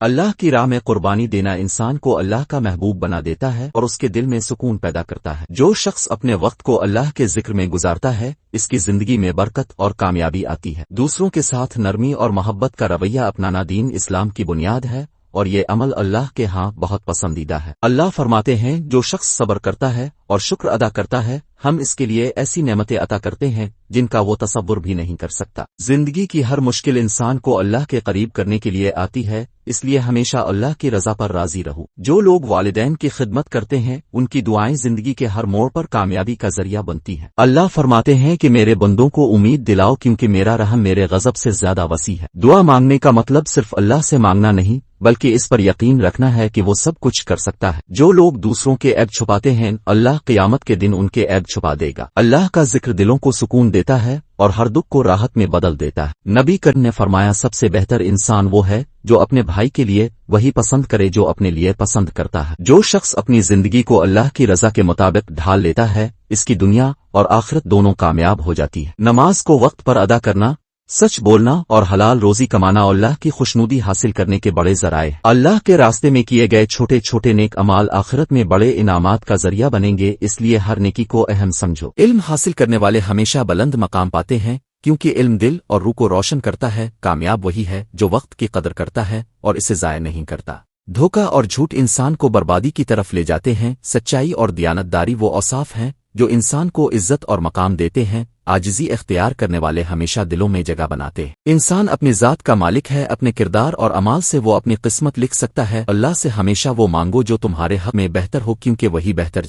اللہ کی راہ میں قربانی دینا انسان کو اللہ کا محبوب بنا دیتا ہے اور اس کے دل میں سکون پیدا کرتا ہے۔ جو شخص اپنے وقت کو اللہ کے ذکر میں گزارتا ہے اس کی زندگی میں برکت اور کامیابی آتی ہے۔ دوسروں کے ساتھ نرمی اور محبت کا رویہ اپنانا دین اسلام کی بنیاد ہے اور یہ عمل اللہ کے ہاں بہت پسندیدہ ہے۔ اللہ فرماتے ہیں جو شخص صبر کرتا ہے اور شکر ادا کرتا ہے ہم اس کے لیے ایسی نعمتیں عطا کرتے ہیں جن کا وہ تصور بھی نہیں کر سکتا۔ زندگی کی ہر مشکل انسان کو اللہ کے قریب کرنے کے لیے آتی ہے، اس لیے ہمیشہ اللہ کی رضا پر راضی رہو۔ جو لوگ والدین کی خدمت کرتے ہیں ان کی دعائیں زندگی کے ہر موڑ پر کامیابی کا ذریعہ بنتی ہیں۔ اللہ فرماتے ہیں کہ میرے بندوں کو امید دلاؤ کیونکہ میرا رحم میرے غضب سے زیادہ وسیع ہے۔ دعا مانگنے کا مطلب صرف اللہ سے مانگنا نہیں بلکہ اس پر یقین رکھنا ہے کہ وہ سب کچھ کر سکتا ہے۔ جو لوگ دوسروں کے عیب چھپاتے ہیں اللہ قیامت کے دن ان کے عیب چھپا دے گا۔ اللہ کا ذکر دلوں کو سکون دیتا ہے اور ہر دکھ کو راحت میں بدل دیتا ہے۔ نبی کریم نے فرمایا سب سے بہتر انسان وہ ہے جو اپنے بھائی کے لیے وہی پسند کرے جو اپنے لیے پسند کرتا ہے۔ جو شخص اپنی زندگی کو اللہ کی رضا کے مطابق ڈھال لیتا ہے اس کی دنیا اور آخرت دونوں کامیاب ہو جاتی ہے۔ نماز کو وقت پر ادا کرنا، سچ بولنا اور حلال روزی کمانا اللہ کی خوشنودی حاصل کرنے کے بڑے ذرائع ہیں۔ اللہ کے راستے میں کیے گئے چھوٹے چھوٹے نیک اعمال آخرت میں بڑے انعامات کا ذریعہ بنیں گے، اس لیے ہر نیکی کو اہم سمجھو۔ علم حاصل کرنے والے ہمیشہ بلند مقام پاتے ہیں کیونکہ علم دل اور روح کو روشن کرتا ہے۔ کامیاب وہی ہے جو وقت کی قدر کرتا ہے اور اسے ضائع نہیں کرتا۔ دھوکہ اور جھوٹ انسان کو بربادی کی طرف لے جاتے ہیں۔ سچائی اور دیانتداری وہ اوصاف ہیں جو انسان کو عزت اور مقام دیتے ہیں۔ عاجزی اختیار کرنے والے ہمیشہ دلوں میں جگہ بناتے ہیں۔ انسان اپنی ذات کا مالک ہے، اپنے کردار اور اعمال سے وہ اپنی قسمت لکھ سکتا ہے۔ اللہ سے ہمیشہ وہ مانگو جو تمہارے حق میں بہتر ہو کیونکہ وہی بہتر